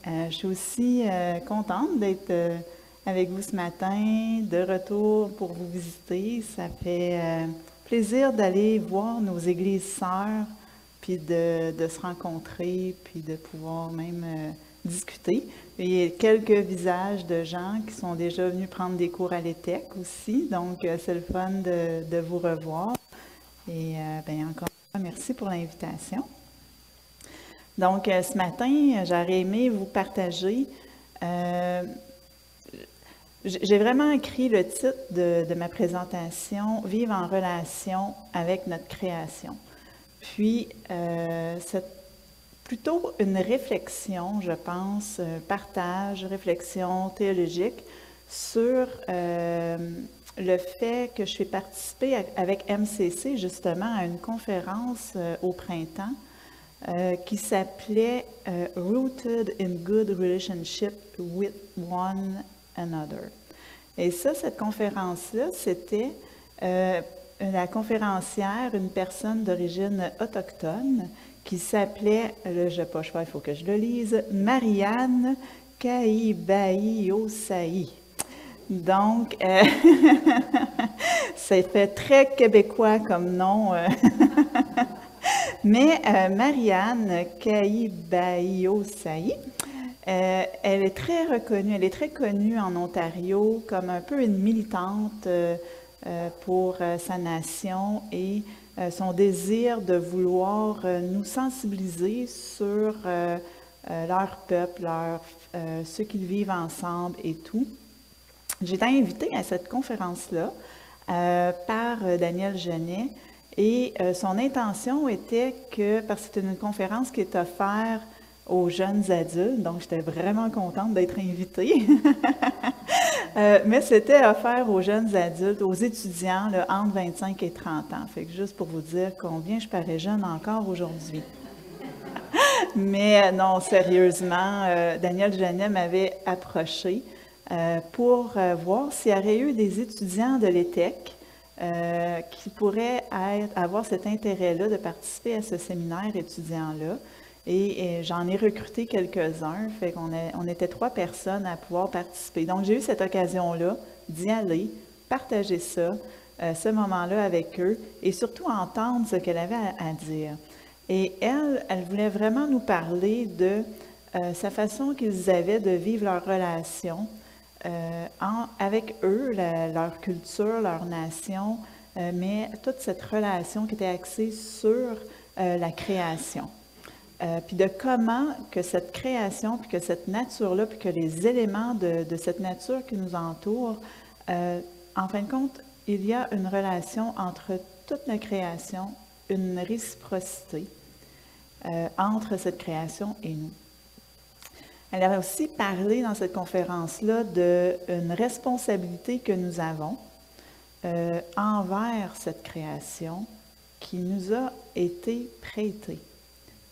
Je suis aussi contente d'être avec vous ce matin, de retour pour vous visiter. Ça fait plaisir d'aller voir nos églises sœurs, puis de se rencontrer, puis de pouvoir même discuter. Il y a quelques visages de gens qui sont déjà venus prendre des cours à l'ETEC aussi, donc c'est le fun de vous revoir. Et bien encore une fois, merci pour l'invitation. Donc, ce matin, j'aurais aimé vous partager. J'ai vraiment écrit le titre de ma présentation, Vivre en relation avec notre création. Puis, c'est plutôt une réflexion, je pense, partage, réflexion théologique sur le fait que je fais participer avec MCC justement à une conférence au printemps qui s'appelait Rooted in Good Relationship with One Another. Et ça, cette conférence-là, c'était la conférencière, une personne d'origine autochtone qui s'appelait, là, je n'ai pas le choix, il faut que je le lise, Marianne Kaïbaï-Osaï. Donc, c'est fait très québécois comme nom. Mais Marianne Kaïbaï-Osaï, elle est très reconnue, elle est très connue en Ontario comme un peu une militante pour sa nation et son désir de vouloir nous sensibiliser sur leur peuple, ceux qu'ils vivent ensemble et tout. J'ai été invitée à cette conférence-là par Daniel Genet. Et son intention était que, parce que c'est une conférence qui est offerte aux jeunes adultes, donc j'étais vraiment contente d'être invitée, mais c'était offert aux jeunes adultes, aux étudiants là, entre 25 et 30 ans. Fait que juste pour vous dire combien je parais jeune encore aujourd'hui. Mais non, sérieusement, Daniel Genet m'avait approché pour voir s'il y aurait eu des étudiants de l'ETEC qui pourraient avoir cet intérêt-là de participer à ce séminaire étudiant-là. Et j'en ai recruté quelques-uns, fait qu'on était 3 personnes à pouvoir participer. Donc, j'ai eu cette occasion-là d'y aller, partager ça, ce moment-là avec eux, et surtout entendre ce qu'elle avait à dire. Et elle voulait vraiment nous parler de sa façon qu'ils avaient de vivre leur relation, avec eux, leur culture, leur nation, mais toute cette relation qui était axée sur la création. Puis de comment que cette création, puis que cette nature-là, puis que les éléments de cette nature qui nous entoure, en fin de compte, il y a une relation entre toute la création, une réciprocité entre cette création et nous. Elle avait aussi parlé dans cette conférence-là d'une responsabilité que nous avons envers cette création qui nous a été prêtée.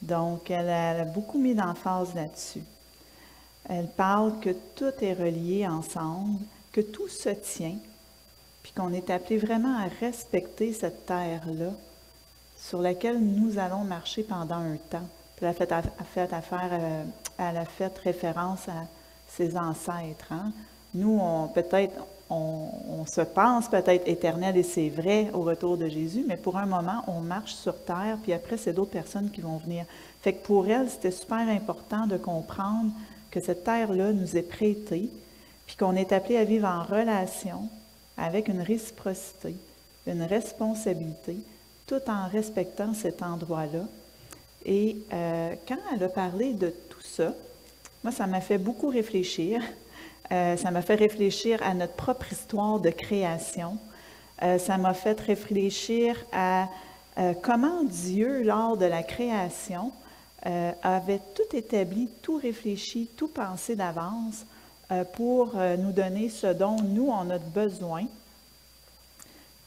Donc, elle a beaucoup mis d'emphase là-dessus. Elle parle que tout est relié ensemble, que tout se tient, puis qu'on est appelé vraiment à respecter cette terre-là sur laquelle nous allons marcher pendant un temps. Puis elle a fait référence à ses ancêtres. Hein? Nous, on se pense peut-être éternel et c'est vrai au retour de Jésus, mais pour un moment, on marche sur terre, puis après, c'est d'autres personnes qui vont venir. Fait que pour elle, c'était super important de comprendre que cette terre-là nous est prêtée, puis qu'on est appelé à vivre en relation avec une réciprocité, une responsabilité, tout en respectant cet endroit-là. Et quand elle a parlé de tout ça, moi, ça m'a fait beaucoup réfléchir. Ça m'a fait réfléchir à notre propre histoire de création. Ça m'a fait réfléchir à comment Dieu, lors de la création, avait tout établi, tout réfléchi, tout pensé d'avance pour nous donner ce dont nous, on a besoin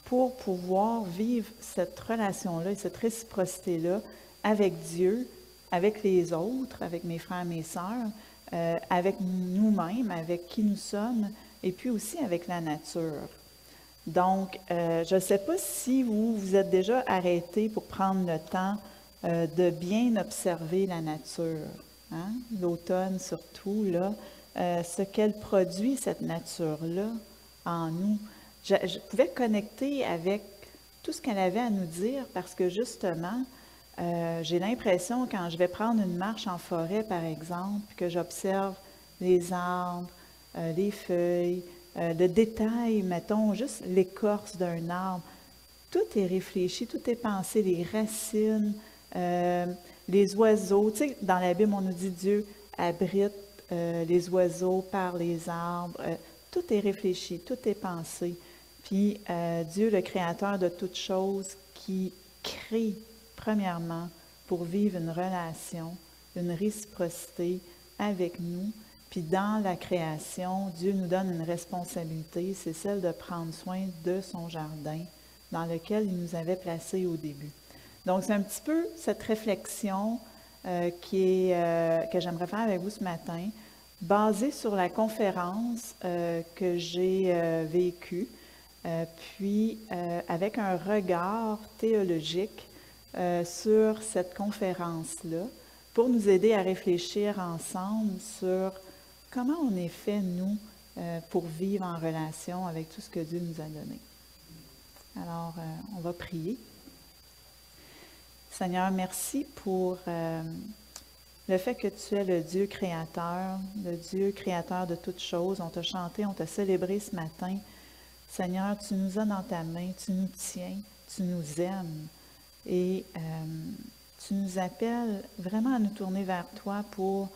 pour pouvoir vivre cette relation-là et cette réciprocité-là avec Dieu, avec les autres, avec mes frères et mes sœurs, avec nous-mêmes, avec qui nous sommes, et puis aussi avec la nature. Donc, je ne sais pas si vous êtes déjà arrêté pour prendre le temps de bien observer la nature. hein, l'automne surtout, là, ce qu'elle produit, cette nature-là, en nous. Je pouvais connecter avec tout ce qu'elle avait à nous dire parce que justement, j'ai l'impression quand je vais prendre une marche en forêt, par exemple, que j'observe les arbres, les feuilles, le détail, mettons, juste l'écorce d'un arbre, tout est réfléchi, tout est pensé, les racines, les oiseaux. Tu sais, dans la Bible, on nous dit Dieu abrite les oiseaux par les arbres. Tout est réfléchi, tout est pensé. Puis Dieu, le créateur de toutes choses, qui crée premièrement pour vivre une relation, une réciprocité avec nous. Puis dans la création, Dieu nous donne une responsabilité, c'est celle de prendre soin de son jardin dans lequel il nous avait placés au début. Donc c'est un petit peu cette réflexion que j'aimerais faire avec vous ce matin, basée sur la conférence que j'ai vécue, puis avec un regard théologique sur cette conférence-là, pour nous aider à réfléchir ensemble sur comment on est fait, nous, pour vivre en relation avec tout ce que Dieu nous a donné. Alors, on va prier. Seigneur, merci pour le fait que tu es le Dieu créateur de toutes choses. On t'a chanté, on t'a célébré ce matin. Seigneur, tu nous as dans ta main, tu nous tiens, tu nous aimes et tu nous appelles vraiment à nous tourner vers toi pour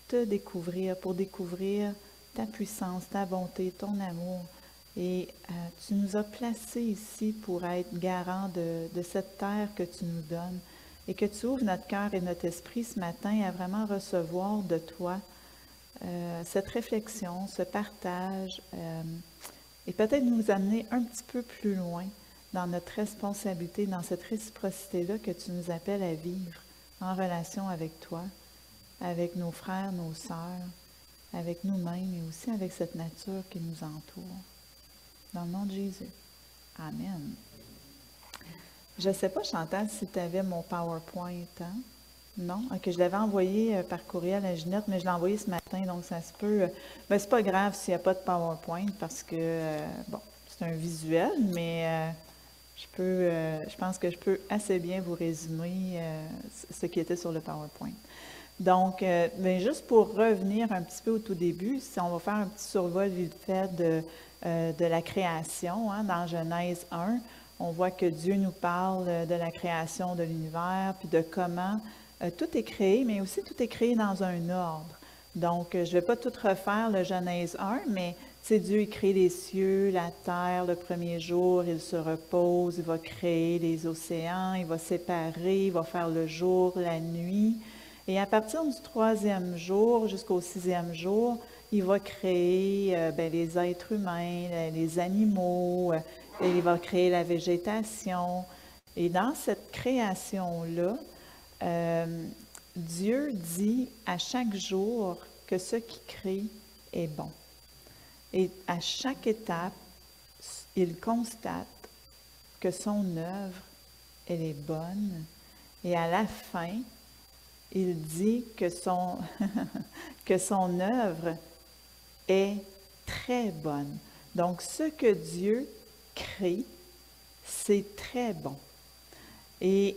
te découvrir, pour découvrir ta puissance, ta bonté, ton amour. Et tu nous as placés ici pour être garants de cette terre que tu nous donnes et que tu ouvres notre cœur et notre esprit ce matin à vraiment recevoir de toi cette réflexion, ce partage et peut-être nous amener un petit peu plus loin dans notre responsabilité, dans cette réciprocité-là que tu nous appelles à vivre en relation avec toi, avec nos frères, nos sœurs, avec nous-mêmes et aussi avec cette nature qui nous entoure. Dans le nom de Jésus. Amen. Je ne sais pas, Chantal, si tu avais mon PowerPoint. Hein? Non? OK, je l'avais envoyé par courriel à Ginette, mais je l'ai envoyé ce matin, donc ça se peut. Ben, c'est pas grave s'il n'y a pas de PowerPoint parce que, bon, c'est un visuel, mais je pense que je peux assez bien vous résumer ce qui était sur le PowerPoint. Donc, ben, juste pour revenir un petit peu au tout début, si on va faire un petit survol vite fait de la création, hein, dans Genèse 1, on voit que Dieu nous parle de la création de l'univers, puis de comment tout est créé, mais aussi tout est créé dans un ordre. Donc, je ne vais pas tout refaire le Genèse 1, mais Dieu il crée les cieux, la terre le premier jour, il se repose, il va créer les océans, il va séparer, il va faire le jour, la nuit. Et à partir du 3e jour jusqu'au 6e jour, il va créer les êtres humains, les animaux, et il va créer la végétation. Et dans cette création-là, Dieu dit à chaque jour que ce qu'il crée est bon. Et à chaque étape, il constate que son œuvre, elle est bonne. Et à la fin, il dit que que son œuvre est très bonne. Donc, ce que Dieu crée, c'est très bon. Et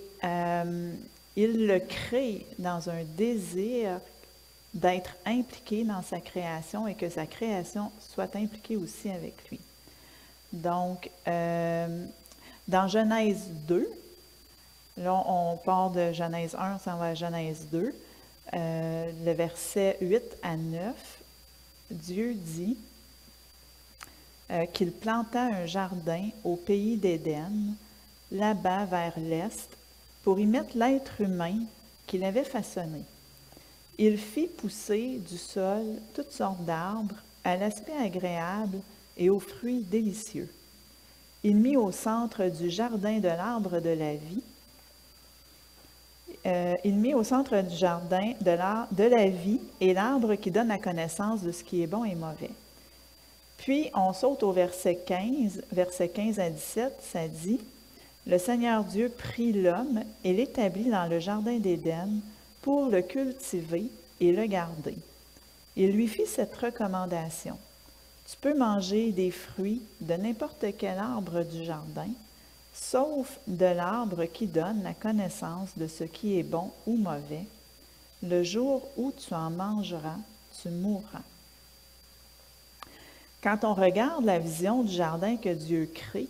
il le crée dans un désir d'être impliqué dans sa création et que sa création soit impliquée aussi avec lui. Donc, dans Genèse 2, là, on part de Genèse 1, on s'en va à Genèse 2, le verset 8 à 9, Dieu dit qu'il planta un jardin au pays d'Éden, là-bas vers l'est, pour y mettre l'être humain qu'il avait façonné. Il fit pousser du sol toutes sortes d'arbres à l'aspect agréable et aux fruits délicieux. Il mit au centre du jardin de l'arbre de la vie. Il mit au centre du jardin de la vie et l'arbre qui donne la connaissance de ce qui est bon et mauvais. Puis, on saute au verset 15 à 17, ça dit « Le Seigneur Dieu prit l'homme et l'établit dans le jardin d'Éden pour le cultiver et le garder. Il lui fit cette recommandation. Tu peux manger des fruits de n'importe quel arbre du jardin, sauf de l'arbre qui donne la connaissance de ce qui est bon ou mauvais. Le jour où tu en mangeras, tu mourras. Quand on regarde la vision du jardin que Dieu crée,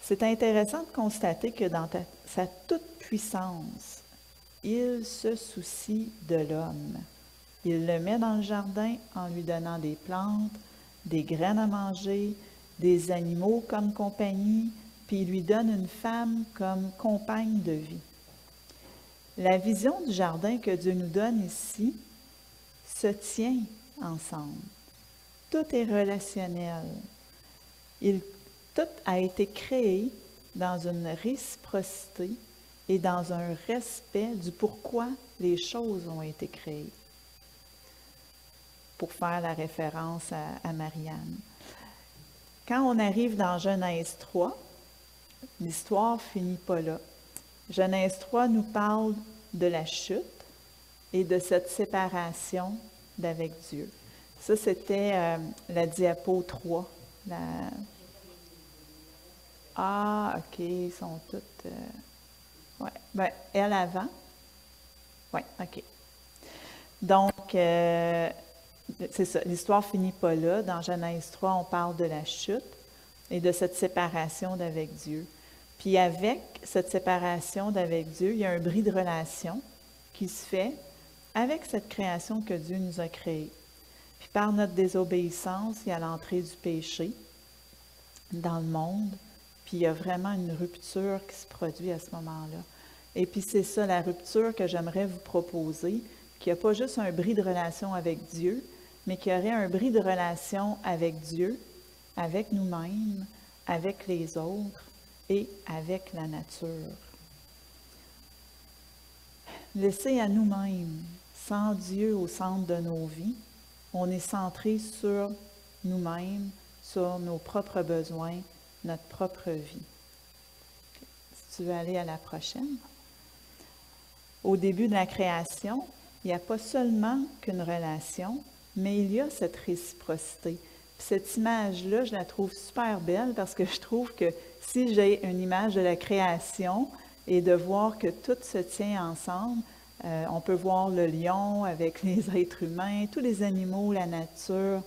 c'est intéressant de constater que dans sa toute-puissance, il se soucie de l'homme. Il le met dans le jardin en lui donnant des plantes, des graines à manger, des animaux comme compagnie, puis il lui donne une femme comme compagne de vie. La vision du jardin que Dieu nous donne ici se tient ensemble. Tout est relationnel. Tout a été créé dans une réciprocité et dans un respect du pourquoi les choses ont été créées. Pour faire la référence à Marianne. Quand on arrive dans Genèse 3, l'histoire finit pas là. Genèse 3 nous parle de la chute et de cette séparation d'avec Dieu. Ça, c'était la diapo 3. Ah, OK, ils sont toutes... ouais. Ben, elle avant. Oui, OK. Donc, c'est ça, l'histoire finit pas là. Dans Genèse 3, on parle de la chute et de cette séparation d'avec Dieu. Puis avec cette séparation d'avec Dieu, il y a un bris de relation qui se fait avec cette création que Dieu nous a créée. Puis par notre désobéissance, il y a l'entrée du péché dans le monde, puis il y a vraiment une rupture qui se produit à ce moment-là. Et puis c'est ça, la rupture que j'aimerais vous proposer, qu'il n'y a pas juste un bris de relation avec Dieu, mais qu'il y aurait un bris de relation avec Dieu, avec nous-mêmes, avec les autres et avec la nature. Laissés à nous-mêmes, sans Dieu au centre de nos vies, on est centré sur nous-mêmes, sur nos propres besoins, notre propre vie. Si tu veux aller à la prochaine. Au début de la création, il n'y a pas seulement qu'une relation, mais il y a cette réciprocité. Puis cette image-là, je la trouve super belle parce que je trouve que si j'ai une image de la création et de voir que tout se tient ensemble, on peut voir le lion avec les êtres humains, tous les animaux, la nature.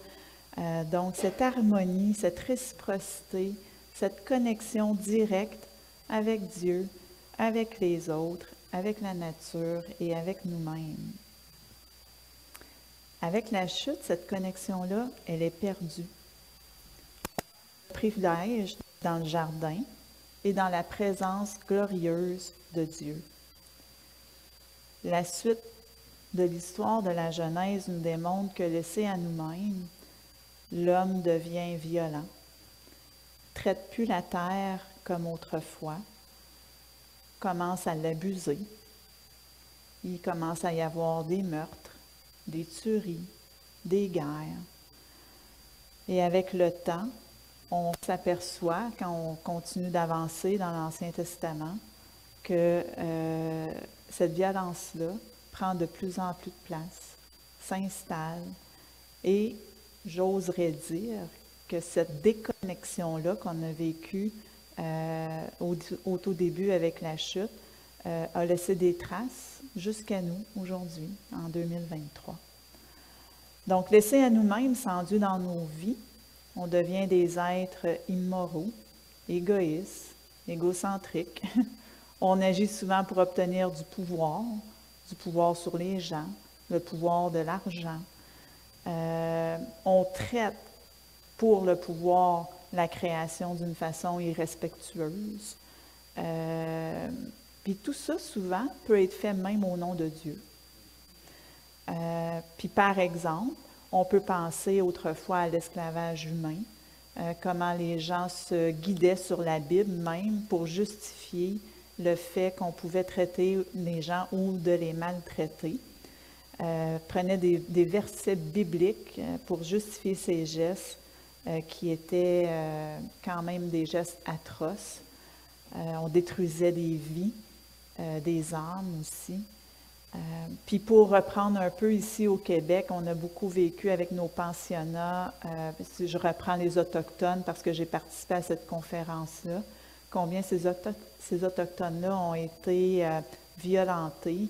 Donc cette harmonie, cette réciprocité, cette connexion directe avec Dieu, avec les autres, avec la nature et avec nous-mêmes. Avec la chute, cette connexion-là, elle est perdue. Le privilège dans le jardin et dans la présence glorieuse de Dieu. La suite de l'histoire de la Genèse nous démontre que laissé à nous-mêmes, l'homme devient violent, traite plus la terre comme autrefois, commence à l'abuser. Il commence à y avoir des meurtres, des tueries, des guerres. Et avec le temps, on s'aperçoit, quand on continue d'avancer dans l'Ancien Testament, que cette violence-là prend de plus en plus de place, s'installe, et j'oserais dire que cette déconnexion-là qu'on a vécue au tout début avec la chute a laissé des traces jusqu'à nous aujourd'hui, en 2023. Donc, laissés à nous-mêmes, sans Dieu dans nos vies, on devient des êtres immoraux, égoïstes, égocentriques. On agit souvent pour obtenir du pouvoir sur les gens, le pouvoir de l'argent. On traite pour le pouvoir la création d'une façon irrespectueuse. Puis tout ça, souvent, peut être fait même au nom de Dieu. Puis par exemple, on peut penser autrefois à l'esclavage humain, comment les gens se guidaient sur la Bible même pour justifier le fait qu'on pouvait traiter les gens ou de les maltraiter. Prenaient des versets bibliques pour justifier ces gestes qui étaient quand même des gestes atroces. On détruisait des vies, des âmes aussi. Puis pour reprendre un peu ici au Québec, on a beaucoup vécu avec nos pensionnats. Si je reprends les Autochtones parce que j'ai participé à cette conférence-là, combien ces Autochtones-là ont été violentés,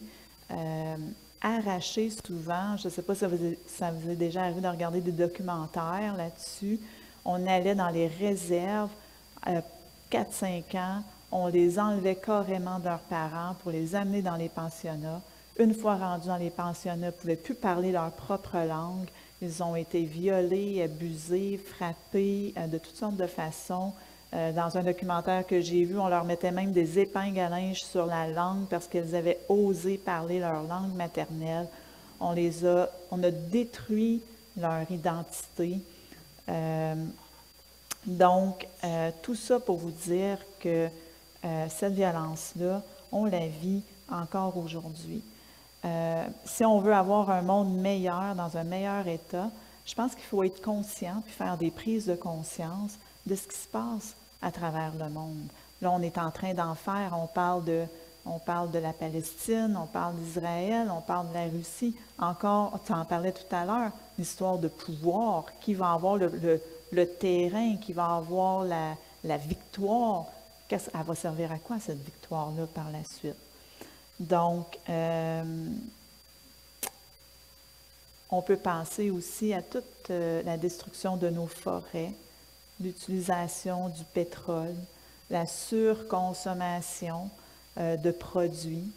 arrachés souvent. Je ne sais pas si ça vous est déjà arrivé de regarder des documentaires là-dessus. On allait dans les réserves, 4-5 ans, on les enlevait carrément de leurs parents pour les amener dans les pensionnats. Une fois rendus dans les pensionnats, ils ne pouvaient plus parler leur propre langue. Ils ont été violés, abusés, frappés de toutes sortes de façons. Dans un documentaire que j'ai vu, on leur mettait même des épingles à linge sur la langue parce qu'elles avaient osé parler leur langue maternelle. On a détruit leur identité. Donc, tout ça pour vous dire que cette violence-là, on la vit encore aujourd'hui. Si on veut avoir un monde meilleur, dans un meilleur état, je pense qu'il faut être conscient puis faire des prises de conscience de ce qui se passe à travers le monde. Là, on est en train d'en faire, on parle de la Palestine, on parle d'Israël, on parle de la Russie. Encore, tu en parlais tout à l'heure, l'histoire de pouvoir, qui va avoir le terrain, qui va avoir la victoire. Elle va servir à quoi cette victoire-là par la suite? Donc, on peut penser aussi à toute la destruction de nos forêts, l'utilisation du pétrole, la surconsommation de produits,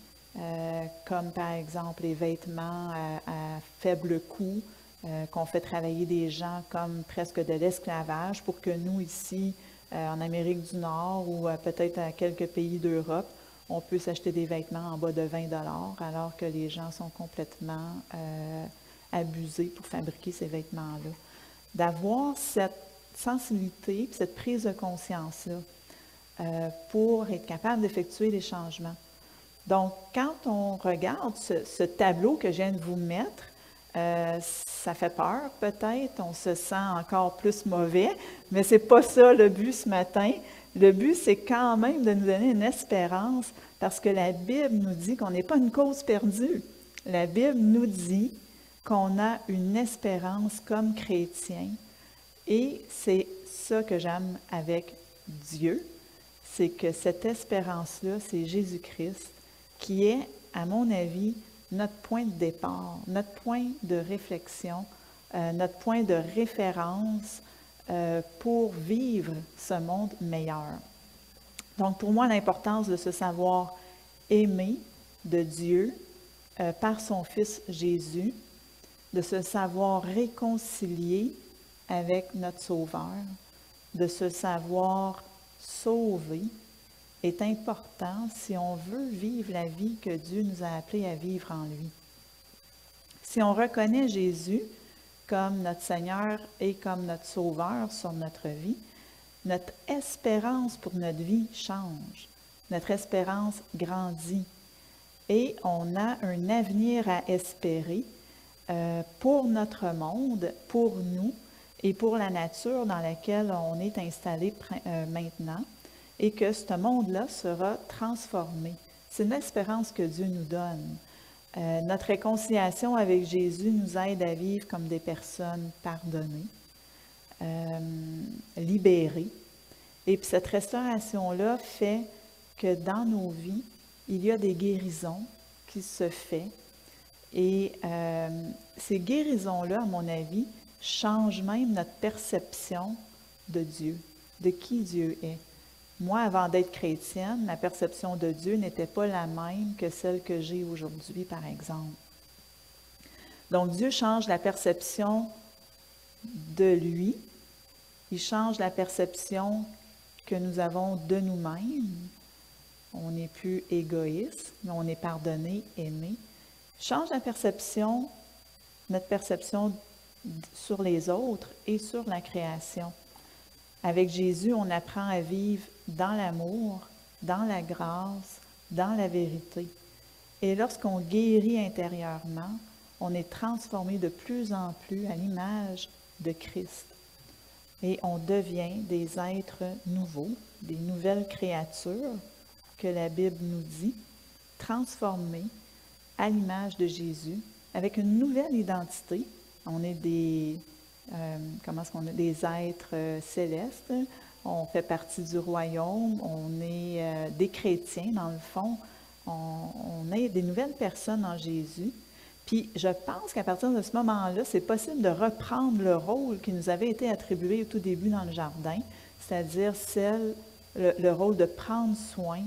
comme par exemple les vêtements à faible coût, qu'on fait travailler des gens comme presque de l'esclavage pour que nous, ici, en Amérique du Nord ou peut-être à quelques pays d'Europe, on peut s'acheter des vêtements en bas de 20 $, alors que les gens sont complètement abusés pour fabriquer ces vêtements-là. D'avoir cette sensibilité, cette prise de conscience-là pour être capable d'effectuer les changements. Donc, quand on regarde ce tableau que je viens de vous mettre, ça fait peur peut-être, on se sent encore plus mauvais, mais ce n'est pas ça le but ce matin. Le but, c'est quand même de nous donner une espérance parce que la Bible nous dit qu'on n'est pas une cause perdue. La Bible nous dit qu'on a une espérance comme chrétien et c'est ça que j'aime avec Dieu, c'est que cette espérance-là, c'est Jésus-Christ qui est, à mon avis, notre point de départ, notre point de réflexion, notre point de référence pour vivre ce monde meilleur. Donc, pour moi, l'importance de se savoir aimé de Dieu par son Fils Jésus, de se savoir réconcilié avec notre Sauveur, de se savoir sauvé, est important si on veut vivre la vie que Dieu nous a appelés à vivre en lui. Si on reconnaît Jésus comme notre Seigneur et comme notre Sauveur sur notre vie, notre espérance pour notre vie change, notre espérance grandit et on a un avenir à espérer pour notre monde, pour nous et pour la nature dans laquelle on est installé maintenant et que ce monde-là sera transformé. C'est une espérance que Dieu nous donne. Notre réconciliation avec Jésus nous aide à vivre comme des personnes pardonnées, libérées. Et puis cette restauration-là fait que dans nos vies, il y a des guérisons qui se font. Et ces guérisons-là, à mon avis, changent même notre perception de Dieu, de qui Dieu est. Moi, avant d'être chrétienne, ma perception de Dieu n'était pas la même que celle que j'ai aujourd'hui, par exemple. Donc, Dieu change la perception de lui, il change la perception que nous avons de nous-mêmes. On n'est plus égoïste, mais on est pardonné, aimé. Il change la perception, notre perception sur les autres et sur la création. Avec Jésus, on apprend à vivre dans l'amour, dans la grâce, dans la vérité. Et lorsqu'on guérit intérieurement, on est transformé de plus en plus à l'image de Christ. Et on devient des êtres nouveaux, des nouvelles créatures que la Bible nous dit, transformés à l'image de Jésus, avec une nouvelle identité. On est des, des êtres célestes, on fait partie du royaume, on est des chrétiens dans le fond, on est des nouvelles personnes en Jésus. Puis je pense qu'à partir de ce moment-là, c'est possible de reprendre le rôle qui nous avait été attribué au tout début dans le jardin, c'est-à-dire le rôle de prendre soin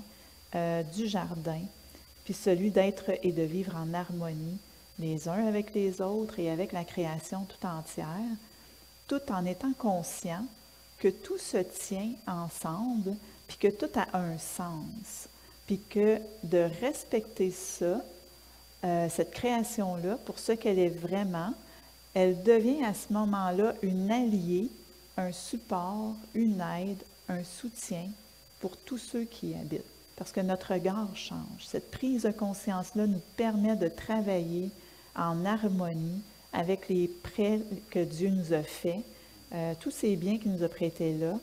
du jardin, puis celui d'être et de vivre en harmonie les uns avec les autres et avec la création tout entière, tout en étant conscient que tout se tient ensemble, puis que tout a un sens, puis que de respecter ça, cette création-là, pour ce qu'elle est vraiment, elle devient à ce moment-là une alliée, un support, une aide, un soutien pour tous ceux qui y habitent. Parce que notre regard change. Cette prise de conscience-là nous permet de travailler en harmonie avec les prêts que Dieu nous a faits, tous ces biens qu'il nous a prêtés là,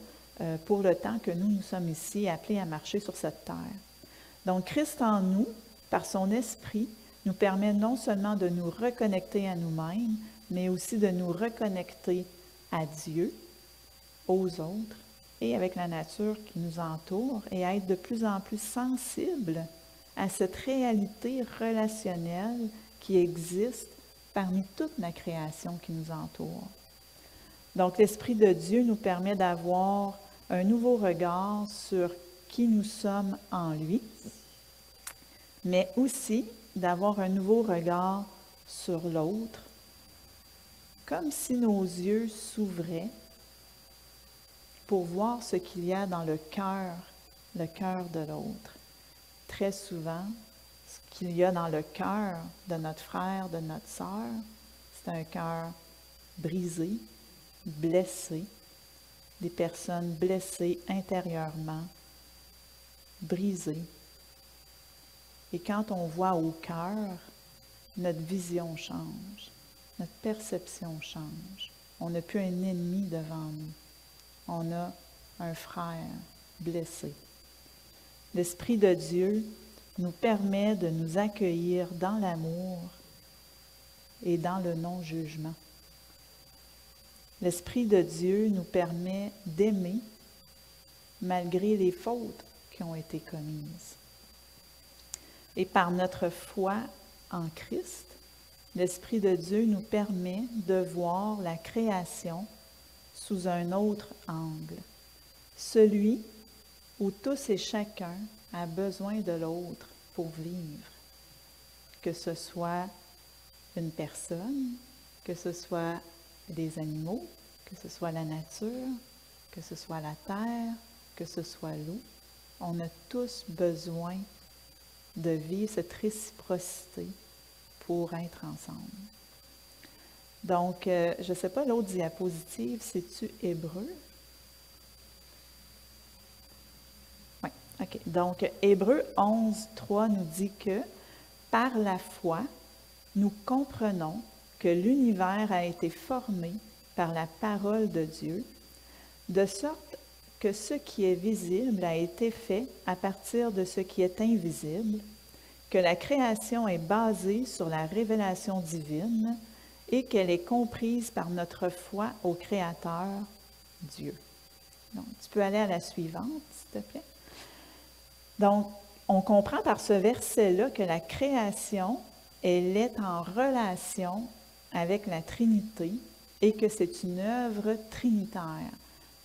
pour le temps que nous sommes ici appelés à marcher sur cette terre. Donc, Christ en nous, par son esprit, nous permet non seulement de nous reconnecter à nous-mêmes, mais aussi de nous reconnecter à Dieu, aux autres et avec la nature qui nous entoure et à être de plus en plus sensibles à cette réalité relationnelle qui existe parmi toute la création qui nous entoure. Donc, l'Esprit de Dieu nous permet d'avoir un nouveau regard sur qui nous sommes en lui, mais aussi d'avoir un nouveau regard sur l'autre, comme si nos yeux s'ouvraient pour voir ce qu'il y a dans le cœur de l'autre. Très souvent, ce qu'il y a dans le cœur de notre frère, de notre sœur, c'est un cœur brisé, blessé, des personnes blessées intérieurement, brisées. Et quand on voit au cœur, notre vision change, notre perception change. On n'a plus un ennemi devant nous. On a un frère blessé. L'Esprit de Dieu nous permet de nous accueillir dans l'amour et dans le non-jugement. L'Esprit de Dieu nous permet d'aimer malgré les fautes qui ont été commises. Et par notre foi en Christ, l'Esprit de Dieu nous permet de voir la création sous un autre angle, celui où tous et chacun a besoin de l'autre pour vivre, que ce soit une personne, que ce soit des animaux, que ce soit la nature, que ce soit la terre, que ce soit l'eau. On a tous besoin de vivre cette réciprocité pour être ensemble. Donc, je ne sais pas, l'autre diapositive, c'est-tu Hébreu? Oui, OK. Donc, Hébreu 11, 3 nous dit que par la foi, nous comprenons que l'univers a été formé par la parole de Dieu, de sorte que ce qui est visible a été fait à partir de ce qui est invisible, que la création est basée sur la révélation divine et qu'elle est comprise par notre foi au Créateur, Dieu. Donc, tu peux aller à la suivante, s'il te plaît. Donc, on comprend par ce verset-là que la création, elle est en relation avec la Trinité et que c'est une œuvre trinitaire.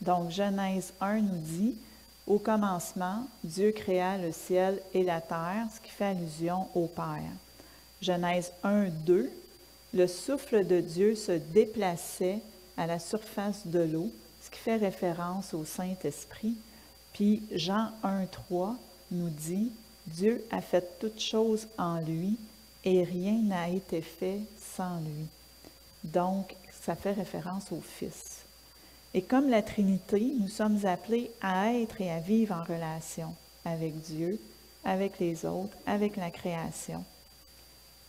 Donc, Genèse 1 nous dit, « Au commencement, Dieu créa le ciel et la terre », ce qui fait allusion au Père. Genèse 1, 2, le souffle de Dieu se déplaçait à la surface de l'eau, ce qui fait référence au Saint-Esprit. Puis Jean 1, 3 nous dit, « Dieu a fait toutes choses en lui et rien n'a été fait sans lui. » Donc, ça fait référence au Fils. Et comme la Trinité, nous sommes appelés à être et à vivre en relation avec Dieu, avec les autres, avec la création.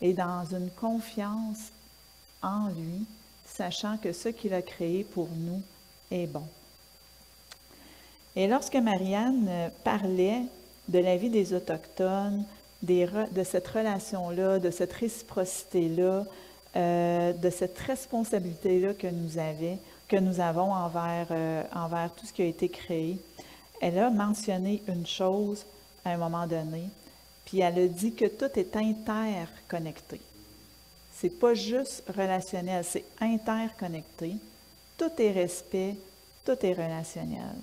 Et dans une confiance en lui, sachant que ce qu'il a créé pour nous est bon. Et lorsque Marianne parlait de la vie des Autochtones, de cette relation-là, de cette réciprocité-là, de cette responsabilité-là que nous avons envers tout ce qui a été créé. Elle a mentionné une chose à un moment donné, puis elle a dit que tout est interconnecté. C'est pas juste relationnel, c'est interconnecté. Tout est respect, tout est relationnel.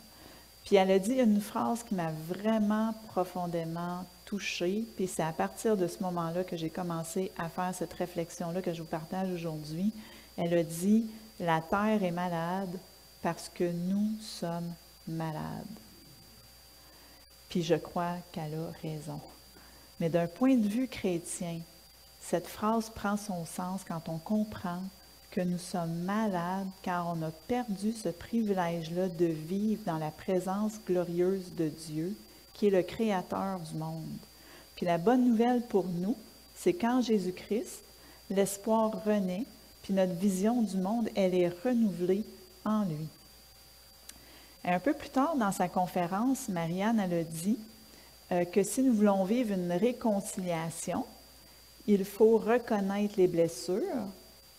Puis elle a dit une phrase qui m'a vraiment profondément touchée, puis c'est à partir de ce moment-là que j'ai commencé à faire cette réflexion-là que je vous partage aujourd'hui. Elle a dit « La terre est malade parce que nous sommes malades. » Puis je crois qu'elle a raison. Mais d'un point de vue chrétien, cette phrase prend son sens quand on comprend que nous sommes malades car on a perdu ce privilège-là de vivre dans la présence glorieuse de Dieu, qui est le Créateur du monde. Puis la bonne nouvelle pour nous, c'est qu'en Jésus-Christ, l'espoir renaît, puis notre vision du monde, elle est renouvelée en lui. Et un peu plus tard dans sa conférence, Marianne, elle a dit que si nous voulons vivre une réconciliation, il faut reconnaître les blessures,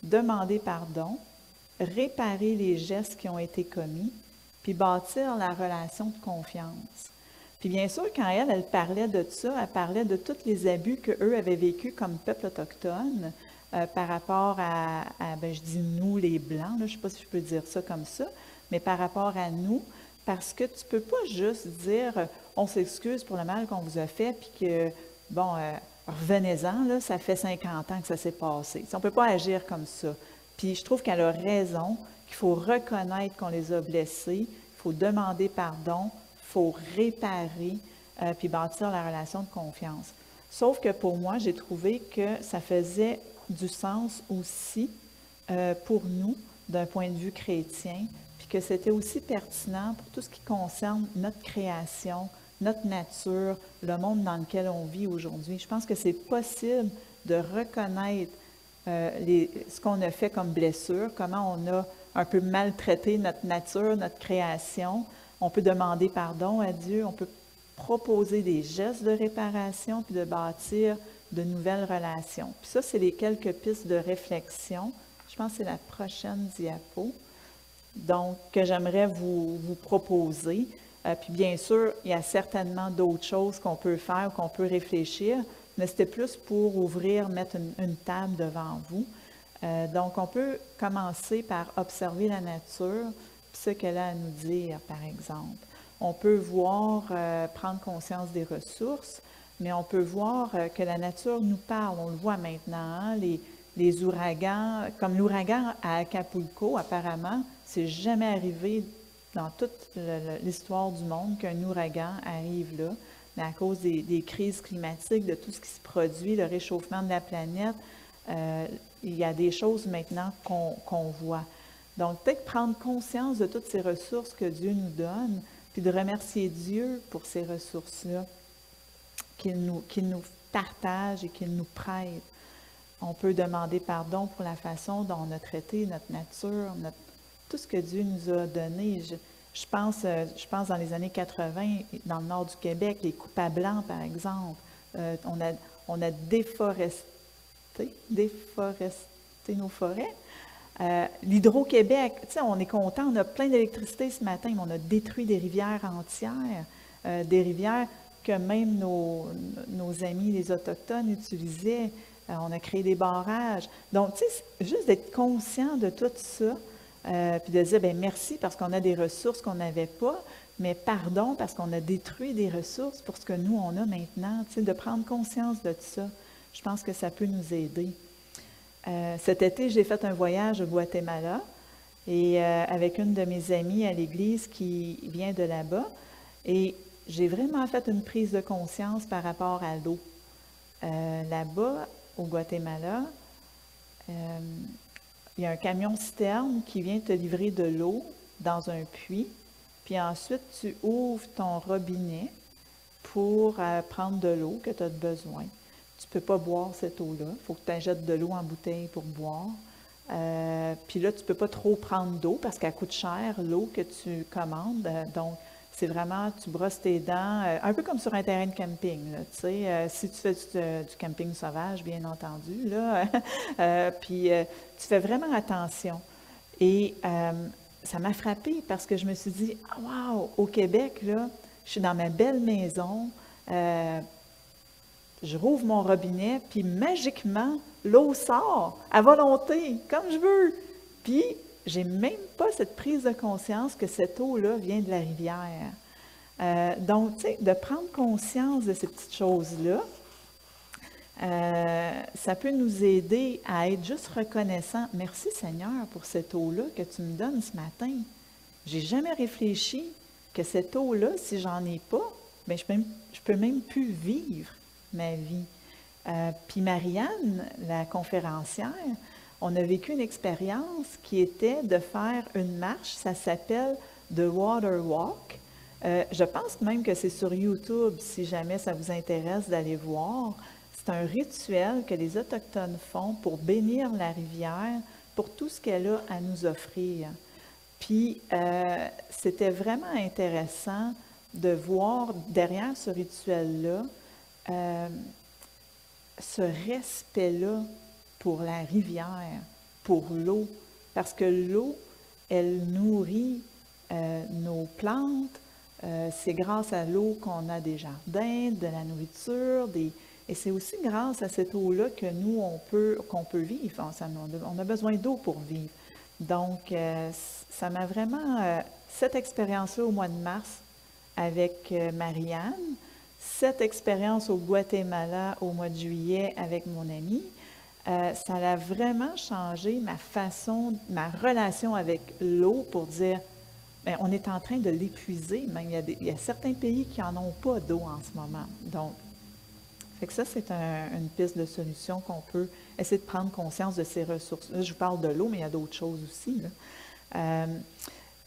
demander pardon, réparer les gestes qui ont été commis, puis bâtir la relation de confiance. Puis bien sûr, quand elle parlait de ça, elle parlait de tous les abus qu'eux avaient vécus comme peuple autochtone par rapport je dis nous les Blancs, là, je ne sais pas si je peux dire ça comme ça, mais par rapport à nous, parce que tu ne peux pas juste dire on s'excuse pour le mal qu'on vous a fait, puis que, revenez-en, là, ça fait 50 ans que ça s'est passé. On ne peut pas agir comme ça. Puis je trouve qu'elle a raison, qu'il faut reconnaître qu'on les a blessés, il faut demander pardon, il faut réparer, puis bâtir la relation de confiance. Sauf que pour moi, j'ai trouvé que ça faisait du sens aussi pour nous, d'un point de vue chrétien, puis que c'était aussi pertinent pour tout ce qui concerne notre création, notre nature, le monde dans lequel on vit aujourd'hui. Je pense que c'est possible de reconnaître ce qu'on a fait comme blessure, comment on a un peu maltraité notre nature, notre création. On peut demander pardon à Dieu, on peut proposer des gestes de réparation puis de bâtir de nouvelles relations. Puis ça, c'est les quelques pistes de réflexion. Je pense que c'est la prochaine diapo. Donc, que j'aimerais vous proposer. Puis bien sûr, il y a certainement d'autres choses qu'on peut faire, qu'on peut réfléchir, mais c'était plus pour mettre une table devant vous. Donc, on peut commencer par observer la nature, ce qu'elle a à nous dire, par exemple. On peut voir, prendre conscience des ressources, mais on peut voir que la nature nous parle. On le voit maintenant, hein, les ouragans, comme l'ouragan à Acapulco, apparemment, c'est jamais arrivé dans toute l'histoire du monde qu'un ouragan arrive là, mais à cause des crises climatiques, de tout ce qui se produit, le réchauffement de la planète, il y a des choses maintenant qu'on voit. Donc, peut-être prendre conscience de toutes ces ressources que Dieu nous donne, puis de remercier Dieu pour ces ressources-là, qu'il nous partage et qu'il nous prête. On peut demander pardon pour la façon dont on a traité notre nature, tout ce que Dieu nous a donné. Je pense dans les années 80, dans le nord du Québec, les coupes à blanc, par exemple, on a déforesté nos forêts. L'Hydro-Québec, tu sais, on est content, on a plein d'électricité ce matin, mais on a détruit des rivières entières, des rivières que même nos amis, les Autochtones, utilisaient. On a créé des barrages. Donc, tu sais, juste d'être conscient de tout ça, puis de dire, bien, merci parce qu'on a des ressources qu'on n'avait pas, mais pardon parce qu'on a détruit des ressources pour ce que nous, on a maintenant. Tu sais, de prendre conscience de tout ça, je pense que ça peut nous aider. Cet été, j'ai fait un voyage au Guatemala et avec une de mes amies à l'église qui vient de là-bas, et j'ai vraiment fait une prise de conscience par rapport à l'eau. Là-bas, au Guatemala, il y a un camion-citerne qui vient te livrer de l'eau dans un puits, puis ensuite tu ouvres ton robinet pour prendre de l'eau que tu as besoin. Tu ne peux pas boire cette eau-là, il faut que tu injectes de l'eau en bouteille pour boire. Puis là, tu ne peux pas trop prendre d'eau parce qu'elle coûte cher, l'eau que tu commandes. Donc, C'est vraiment, tu brosses tes dents, un peu comme sur un terrain de camping, là, tu sais, si tu fais du camping sauvage, bien entendu, là, puis tu fais vraiment attention. Et ça m'a frappée parce que je me suis dit, ah, wow, au Québec, là, je suis dans ma belle maison, je rouvre mon robinet, puis magiquement, l'eau sort à volonté, comme je veux. Puis, j'ai même pas cette prise de conscience que cette eau-là vient de la rivière. Donc, tu sais, de prendre conscience de ces petites choses-là, ça peut nous aider à être juste reconnaissant. Merci Seigneur pour cette eau-là que tu me donnes ce matin. J'ai jamais réfléchi que cette eau-là, si j'en ai pas, bien, je peux même plus vivre ma vie. Puis Marianne, la conférencière, on a vécu une expérience qui était de faire une marche, ça s'appelle The Water Walk. Je pense même que c'est sur YouTube, si jamais ça vous intéresse d'aller voir. C'est un rituel que les Autochtones font pour bénir la rivière, pour tout ce qu'elle a à nous offrir. Puis, c'était vraiment intéressant de voir derrière ce rituel-là, ce respect-là pour la rivière, pour l'eau, parce que l'eau, elle nourrit nos plantes. C'est grâce à l'eau qu'on a des jardins, de la nourriture, et c'est aussi grâce à cette eau-là que nous, qu'on peut vivre. On a besoin d'eau pour vivre. Donc, ça m'a vraiment... cette expérience-là au mois de mars avec Marianne, cette expérience au Guatemala au mois de juillet avec mon ami, ça a vraiment changé ma relation avec l'eau pour dire, bien, on est en train de l'épuiser. Même il y a certains pays qui n'en ont pas d'eau en ce moment. Donc, fait que ça, c'est une piste de solution qu'on peut essayer de prendre conscience de ces ressources. Là, je vous parle de l'eau, mais il y a d'autres choses aussi, là.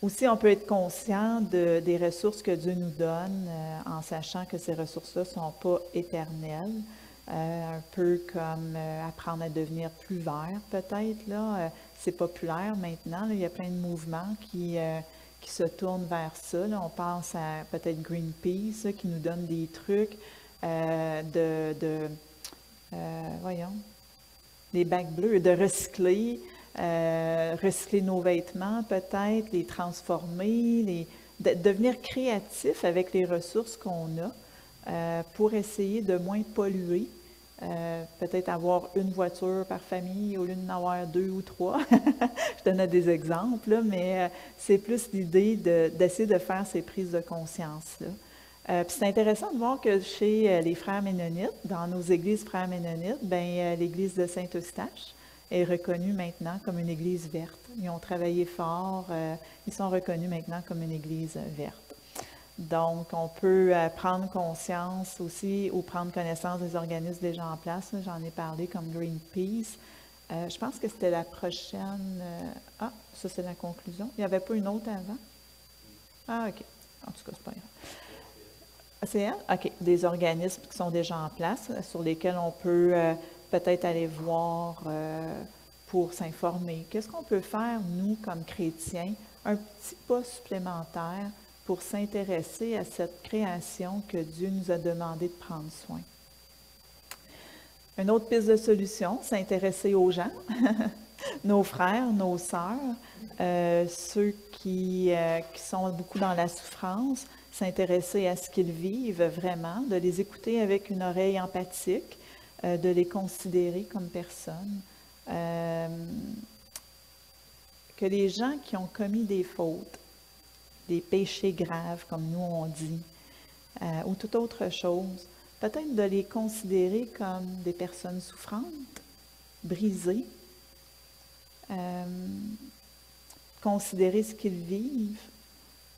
Aussi, on peut être conscient des ressources que Dieu nous donne en sachant que ces ressources-là ne sont pas éternelles. Un peu comme apprendre à devenir plus vert, peut-être. Là, c'est populaire maintenant. Là, il y a plein de mouvements qui se tournent vers ça. Là, on pense à peut-être Greenpeace là, qui nous donne des trucs voyons, des bacs bleus, de recycler. Recycler nos vêtements peut-être, les transformer, devenir créatif avec les ressources qu'on a pour essayer de moins polluer. Peut-être avoir une voiture par famille au lieu d'en avoir 2 ou 3. Je donne des exemples, là, mais c'est plus l'idée d'essayer de faire ces prises de conscience-là. Puis c'est intéressant de voir que chez les frères ménonites, dans nos églises frères ménonites, l'église de Saint-Eustache est reconnue maintenant comme une église verte. Ils ont travaillé fort, ils sont reconnus maintenant comme une église verte. Donc, on peut prendre conscience aussi ou prendre connaissance des organismes déjà en place. J'en ai parlé comme Greenpeace. Je pense que c'était la prochaine... ça c'est la conclusion. Il n'y avait pas une autre avant? Ah, OK. En tout cas, c'est pas grave. C'est elle? OK. Des organismes qui sont déjà en place, sur lesquels on peut peut-être aller voir pour s'informer. Qu'est-ce qu'on peut faire, nous, comme chrétiens, un petit pas supplémentaire pour s'intéresser à cette création que Dieu nous a demandé de prendre soin? Une autre piste de solution, s'intéresser aux gens, nos frères, nos sœurs, ceux qui sont beaucoup dans la souffrance, s'intéresser à ce qu'ils vivent vraiment, de les écouter avec une oreille empathique, de les considérer comme personnes. Que les gens qui ont commis des fautes, des péchés graves, comme nous on dit, ou toute autre chose, peut-être de les considérer comme des personnes souffrantes, brisées, considérer ce qu'ils vivent,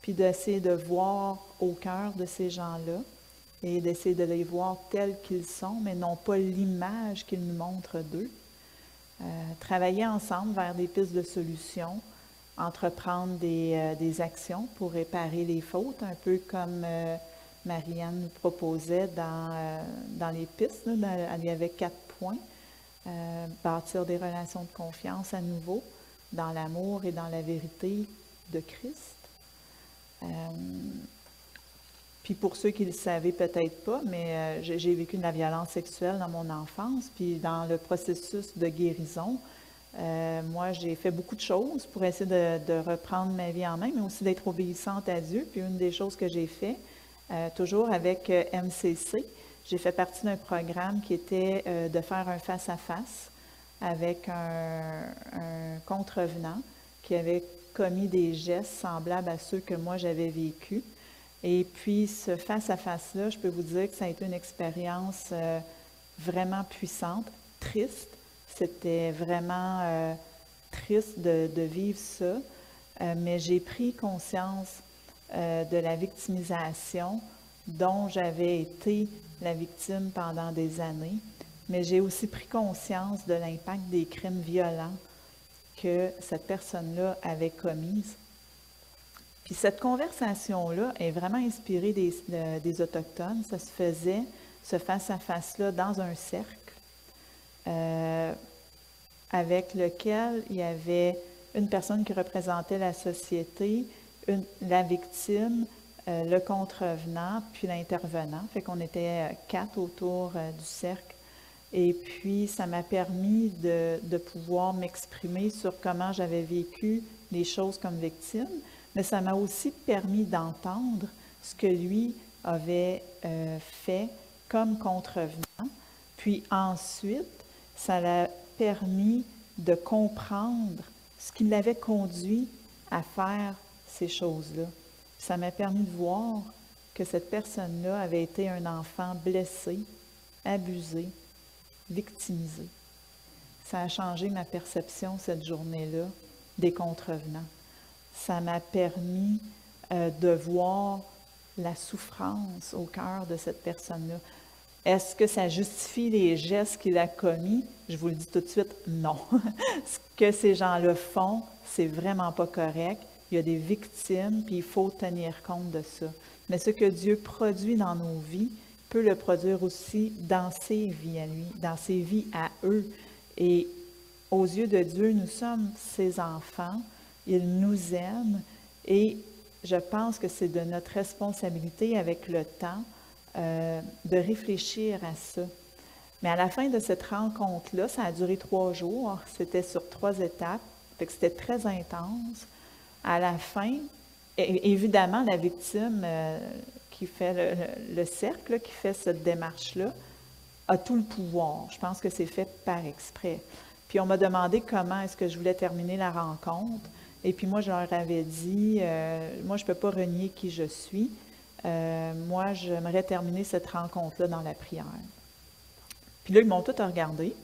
puis d'essayer de voir au cœur de ces gens-là et d'essayer de les voir tels qu'ils sont, mais non pas l'image qu'ils nous montrent d'eux. Travailler ensemble vers des pistes de solutions, entreprendre des actions pour réparer les fautes, un peu comme Marianne nous proposait dans les pistes. Là, il y avait 4 points. Bâtir des relations de confiance à nouveau, dans l'amour et dans la vérité de Christ. Puis pour ceux qui ne le savaient peut-être pas, mais j'ai vécu de la violence sexuelle dans mon enfance. Puis dans le processus de guérison, moi, j'ai fait beaucoup de choses pour essayer de reprendre ma vie en main, mais aussi d'être obéissante à Dieu. Puis une des choses que j'ai fait, toujours avec MCC, j'ai fait partie d'un programme qui était de faire un face-à-face avec un contrevenant qui avait commis des gestes semblables à ceux que moi j'avais vécus. Et puis, ce face-à-face-là, je peux vous dire que ça a été une expérience vraiment puissante, triste. C'était vraiment triste de vivre ça, mais j'ai pris conscience de la victimisation dont j'avais été la victime pendant des années, mais j'ai aussi pris conscience de l'impact des crimes violents que cette personne-là avait commises. Puis cette conversation-là est vraiment inspirée des Autochtones. Ça se faisait, ce face-à-face-là, dans un cercle avec lequel il y avait une personne qui représentait la société, la victime, le contrevenant, puis l'intervenant. Fait qu'on était 4 autour du cercle. Et puis, ça m'a permis de pouvoir m'exprimer sur comment j'avais vécu les choses comme victime, mais ça m'a aussi permis d'entendre ce que lui avait fait comme contrevenant. Puis ensuite, ça l'a permis de comprendre ce qui l'avait conduit à faire ces choses-là. Ça m'a permis de voir que cette personne-là avait été un enfant blessé, abusé, victimisé. Ça a changé ma perception cette journée-là des contrevenants. Ça m'a permis de voir la souffrance au cœur de cette personne-là. Est-ce que ça justifie les gestes qu'il a commis? Je vous le dis tout de suite, non. Ce que ces gens-là font, c'est vraiment pas correct. Il y a des victimes, puis il faut tenir compte de ça. Mais ce que Dieu produit dans nos vies peut le produire aussi dans ses vies à lui, dans ses vies à eux. Et aux yeux de Dieu, nous sommes ses enfants. Il nous aime et je pense que c'est de notre responsabilité avec le temps de réfléchir à ça. Mais à la fin de cette rencontre-là, ça a duré 3 jours, c'était sur 3 étapes, fait que c'était très intense. À la fin, évidemment, la victime qui fait le cercle, qui fait cette démarche-là, a tout le pouvoir. Je pense que c'est fait par exprès. Puis on m'a demandé comment est-ce que je voulais terminer la rencontre. Et puis moi, je leur avais dit, moi, je ne peux pas renier qui je suis. Moi, j'aimerais terminer cette rencontre-là dans la prière. Puis là, ils m'ont tous regardé,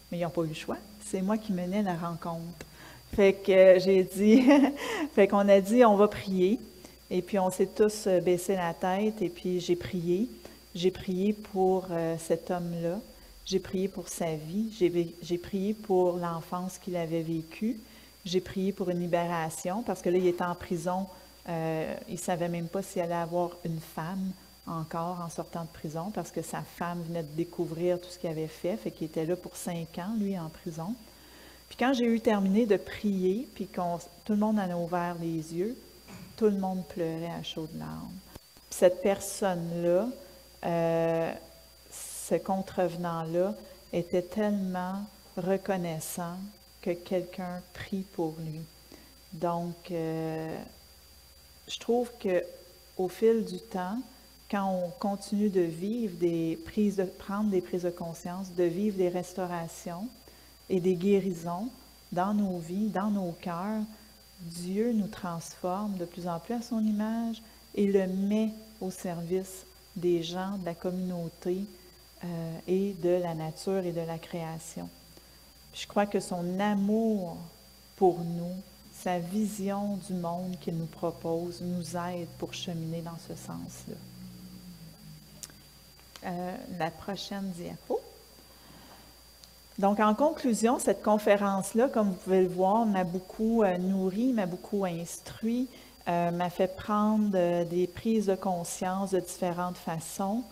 mais ils n'ont pas eu le choix. C'est moi qui menais la rencontre. Fait que j'ai dit, fait qu'on a dit, on va prier. Et puis, on s'est tous baissé la tête et puis j'ai prié. J'ai prié pour cet homme-là. J'ai prié pour sa vie. J'ai prié pour l'enfance qu'il avait vécue. J'ai prié pour une libération parce que là, il était en prison. Il ne savait même pas s'il allait avoir une femme encore en sortant de prison parce que sa femme venait de découvrir tout ce qu'il avait fait. Fait qu'il était là pour 5 ans, lui, en prison. Puis quand j'ai eu terminé de prier, puis tout le monde en a ouvert les yeux, tout le monde pleurait à chaudes larmes. Puis cette personne-là, ce contrevenant-là, était tellement reconnaissant que quelqu'un prie pour lui. Donc, je trouve qu'au fil du temps, quand on continue de vivre prendre des prises de conscience, de vivre des restaurations et des guérisons dans nos vies, dans nos cœurs, Dieu nous transforme de plus en plus à son image et le met au service des gens, de la communauté et de la nature et de la création. Je crois que son amour pour nous, sa vision du monde qu'il nous propose, nous aide pour cheminer dans ce sens-là. La prochaine diapo. Donc, en conclusion, cette conférence-là, comme vous pouvez le voir, m'a beaucoup nourri, m'a beaucoup instruit, m'a fait prendre des prises de conscience de différentes façons.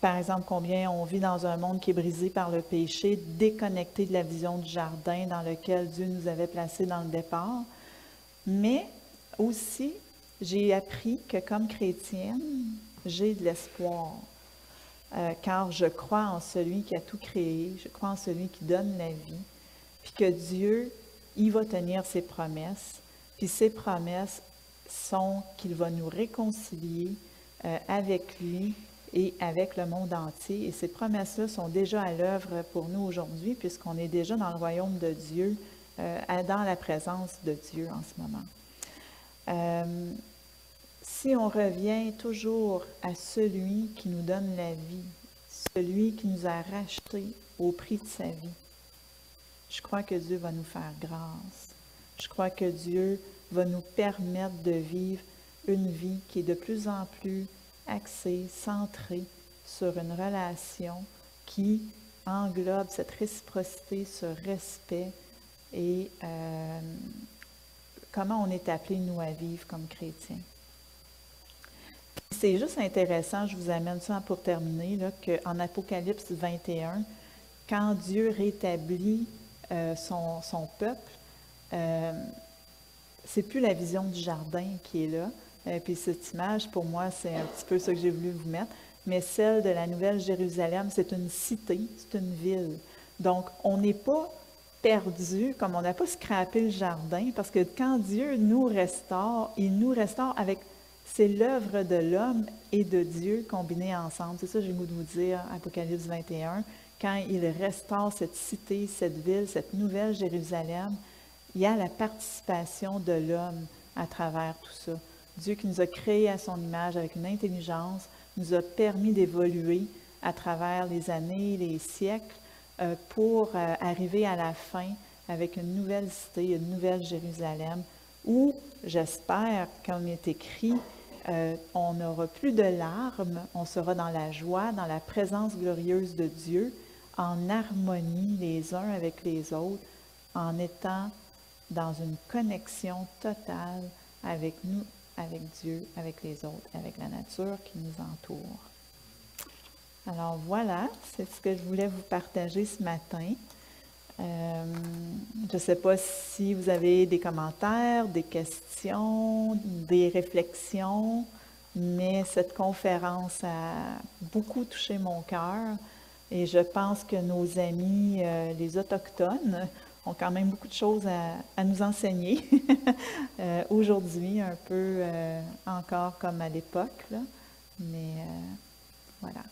Par exemple, combien on vit dans un monde qui est brisé par le péché, déconnecté de la vision du jardin dans lequel Dieu nous avait placés dans le départ. Mais aussi, j'ai appris que comme chrétienne, j'ai de l'espoir, car je crois en celui qui a tout créé, je crois en celui qui donne la vie, puis que Dieu, il va tenir ses promesses, puis ses promesses sont qu'il va nous réconcilier avec lui et avec le monde entier. Et ces promesses-là sont déjà à l'œuvre pour nous aujourd'hui, puisqu'on est déjà dans le royaume de Dieu, dans la présence de Dieu en ce moment. Si on revient toujours à celui qui nous donne la vie, celui qui nous a rachetés au prix de sa vie, je crois que Dieu va nous faire grâce. Je crois que Dieu va nous permettre de vivre une vie qui est de plus en plus axée, centrée sur une relation qui englobe cette réciprocité, ce respect et comment on est appelé, nous, à vivre comme chrétiens. C'est juste intéressant, je vous amène ça pour terminer, qu'en Apocalypse 21, quand Dieu rétablit son peuple, c'est plus la vision du jardin qui est là. Puis cette image, pour moi, c'est un petit peu ce que j'ai voulu vous mettre. Mais celle de la Nouvelle Jérusalem, c'est une cité, c'est une ville. Donc, on n'est pas perdu, comme on n'a pas scrappé le jardin, parce que quand Dieu nous restaure, il nous restaure avec... C'est l'œuvre de l'homme et de Dieu combinés ensemble. C'est ça que j'ai le goût de vous dire, Apocalypse 21. Quand il restaure cette cité, cette ville, cette Nouvelle Jérusalem, il y a la participation de l'homme à travers tout ça. Dieu qui nous a créés à son image avec une intelligence, nous a permis d'évoluer à travers les années, les siècles, pour arriver à la fin avec une nouvelle cité, une nouvelle Jérusalem, où, j'espère, comme il est écrit, on n'aura plus de larmes, on sera dans la joie, dans la présence glorieuse de Dieu, en harmonie les uns avec les autres, en étant dans une connexion totale avec nous, avec Dieu, avec les autres, avec la nature qui nous entoure. Alors voilà, c'est ce que je voulais vous partager ce matin. Je ne sais pas si vous avez des commentaires, des questions, des réflexions, mais cette conférence a beaucoup touché mon cœur et je pense que nos amis, les Autochtones, ont quand même beaucoup de choses à nous enseigner aujourd'hui, un peu encore comme à l'époque, mais voilà.